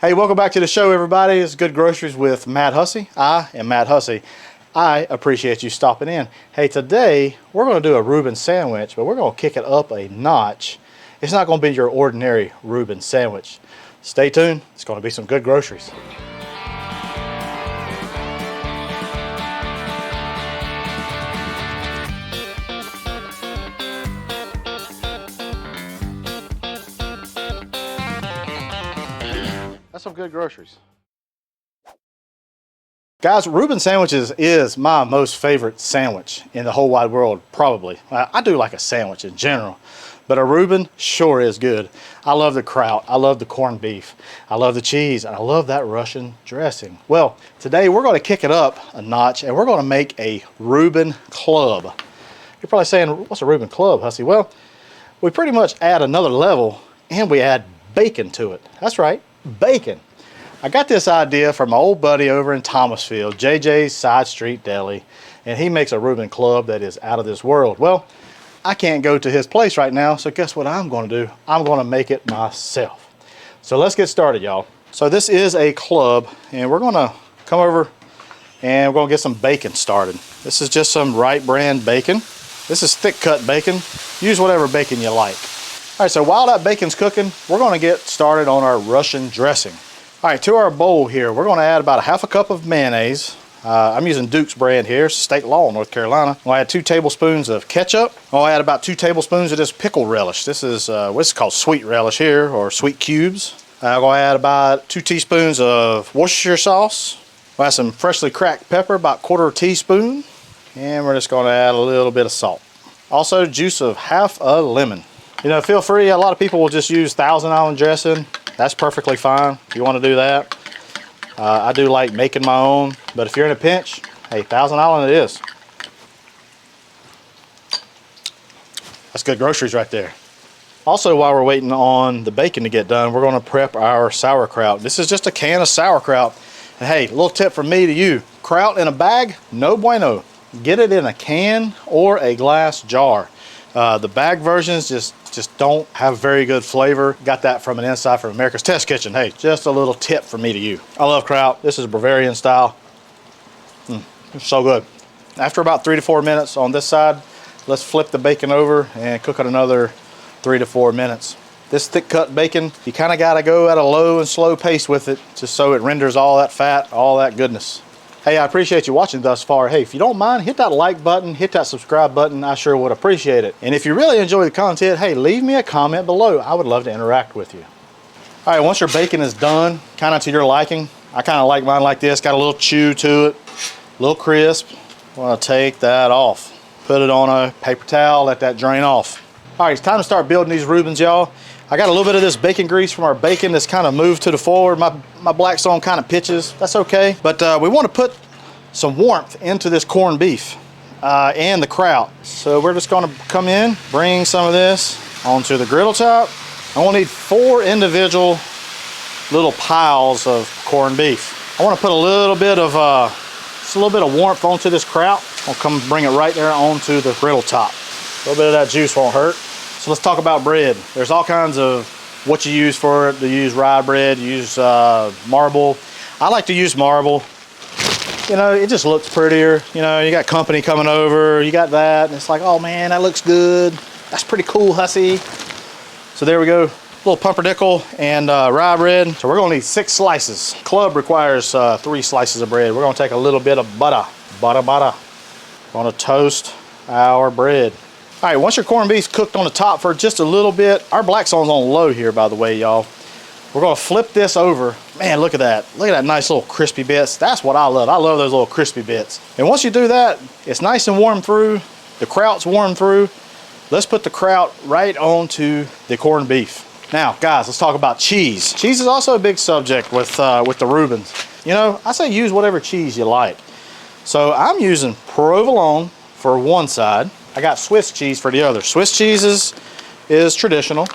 Hey, welcome back to the show, everybody. It's Good Groceries with Matt Hussey. I am Matt Hussey. I appreciate you stopping in. Hey, today we're going to do a Reuben sandwich, but we're going to kick it up a notch. It's not going to be your ordinary Reuben sandwich. Stay tuned. It's going to be some good groceries. That's some good groceries. Guys, Reuben sandwiches is my most favorite sandwich in the whole wide world, probably. I do like a sandwich in general, but a Reuben sure is good. I love the kraut, I love the corned beef, I love the cheese, and I love that Russian dressing. Well, today we're going to kick it up a notch and we're going to make a Reuben Club. You're probably saying, what's a Reuben Club, Hussey? Well, we pretty much add another level and we add bacon to it. That's right, bacon. I got this idea from my old buddy over in Thomasville, JJ's Side Street Deli, and he makes a Reuben Club that is out of this world. Well, I can't go to his place right now, so guess what I'm going to do? I'm going to make it myself. So let's get started, y'all. So this is a club, and we're going to come over and we're going to get some bacon started. This is just some Wright brand bacon. This is thick cut bacon. Use whatever bacon you like. All right, so while that bacon's cooking, we're going to get started on our Russian dressing. All right, to our bowl here, we're going to add about a half a cup of mayonnaise. I'm using Duke's brand here, state law in North Carolina. We'll add 2 tablespoons of ketchup. I'll add about 2 tablespoons of this pickle relish. This is what's called sweet relish here, or sweet cubes. I'm going to add about 2 teaspoons of Worcestershire sauce. We'll add some freshly cracked pepper, about 1/4 teaspoon. And we're just going to add a little bit of salt. Also, juice of half a lemon. You know, feel free, a lot of people will just use Thousand Island dressing. That's perfectly fine if you want to do that. I do like making my own, but if you're in a pinch, hey, Thousand Island it is. That's good groceries right there. Also, while we're waiting on the bacon to get done, we're going to prep our sauerkraut. This is just a can of sauerkraut. And hey, a little tip from me to you. Kraut in a bag, no bueno. Get it in a can or a glass jar. The bag versions just don't have very good flavor. Got that from an Inside from America's Test Kitchen. Hey, just a little tip from me to you. I love kraut. This is Bavarian style. It's so good. After about 3 to 4 minutes on this side, let's flip the bacon over and cook it another 3 to 4 minutes. This thick cut bacon, you kind of got to go at a low and slow pace with it just so it renders all that fat, all that goodness. Hey, I appreciate you watching thus far. Hey, if you don't mind, hit that like button, hit that subscribe button. I sure would appreciate it. And if you really enjoy the content, hey, leave me a comment below. I would love to interact with you. All right, once your bacon is done, kind of to your liking, I kind of like mine like this. Got a little chew to it, a little crisp. I want to take that off. Put it on a paper towel, let that drain off. All right, it's time to start building these Reubens, y'all. I got a little bit of this bacon grease from our bacon that's kind of moved to the forward. My Blackstone kind of pitches. That's okay. But we want to put some warmth into this corned beef and the kraut. So we're just going to come in, bring some of this onto the griddle top. I want to need 4 individual little piles of corned beef. I want to put a little bit of just a little bit of warmth onto this kraut. I'll come bring it right there onto the griddle top. A little bit of that juice won't hurt. So let's talk about bread. There's all kinds of what you use for it. You use rye bread, you use marble. I like to use marble. You know, it just looks prettier. You know, you got company coming over, you got that, and it's like, oh man, that looks good. That's pretty cool, Hussey. So there we go. A little pumpernickel and rye bread. So we're gonna need 6 slices. Club requires 3 slices of bread. We're gonna take a little bit of butter. We're gonna toast our bread. All right, once your corned beef's cooked on the top for just a little bit, our Blackstone's on low here, by the way, y'all. We're gonna flip this over. Man, look at that. Look at that nice little crispy bits. That's what I love. I love those little crispy bits. And once you do that, it's nice and warm through. The kraut's warm through. Let's put the kraut right onto the corned beef. Now, guys, let's talk about cheese. Cheese is also a big subject with the Reubens. You know, I say use whatever cheese you like. So I'm using provolone for one side. I got Swiss cheese for the other. Swiss cheese is traditional,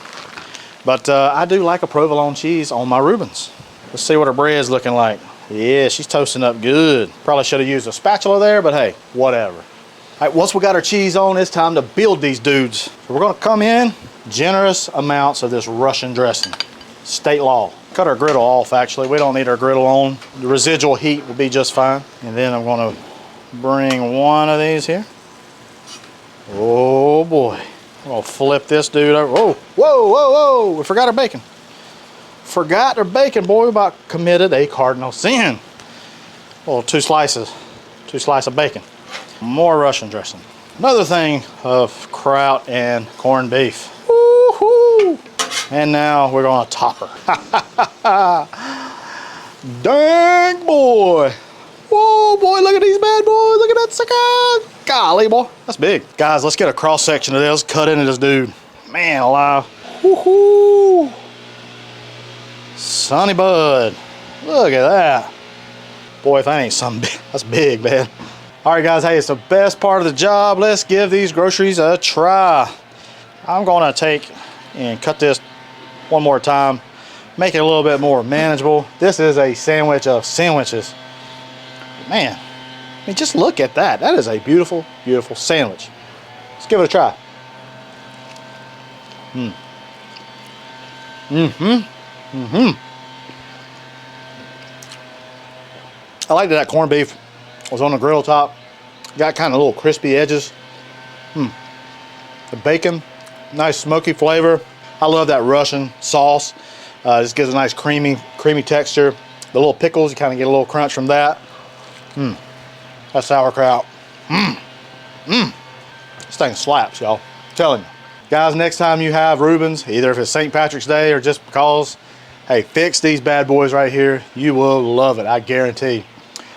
but I do like a provolone cheese on my Reubens. Let's see what her bread's looking like. Yeah, she's toasting up good. Probably should have used a spatula there, but hey, whatever. All right, once we got our cheese on, it's time to build these dudes. So we're gonna come in, generous amounts of this Russian dressing. State law. cut our griddle off actually. We don't need our griddle on. The residual heat will be just fine. And then I'm gonna bring one of these here. Oh boy. I'm gonna flip this dude over. Whoa, whoa, whoa, whoa. We forgot our bacon. Forgot our bacon, boy. We about committed a cardinal sin. Well, two slices of bacon. More Russian dressing. Another thing of kraut and corned beef. Woo-hoo. And now we're gonna top her. Dang boy. Whoa boy, look at these bad boys. Look at that sucker. Golly boy, that's big. Guys, let's get a cross section of this, cut into this dude. Man alive. Woohoo. Sonny bud. Look at that. Boy, if that ain't something big, that's big, man. All right, guys, hey, it's the best part of the job. Let's give these groceries a try. I'm gonna take and cut this one more time, make it a little bit more manageable. This is a sandwich of sandwiches. Man, I mean, just look at that. That is a beautiful, beautiful sandwich. Let's give it a try. I like that corned beef was on the griddle top. Got kind of little crispy edges. The bacon, nice smoky flavor. I love that Russian sauce. This gives a nice creamy texture. The little pickles, you kind of get a little crunch from that. That sauerkraut. This thing slaps, y'all. I'm telling you. Guys, next time you have Reuben's, either if it's St. Patrick's Day or just because, hey, fix these bad boys right here. You will love it, I guarantee.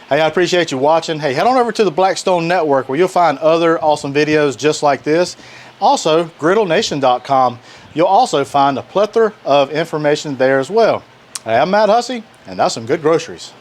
Hey, I appreciate you watching. Hey, head on over to the Blackstone Network where you'll find other awesome videos just like this. Also, griddlenation.com. You'll also find a plethora of information there as well. Hey, I'm Matt Hussey, and that's some good groceries.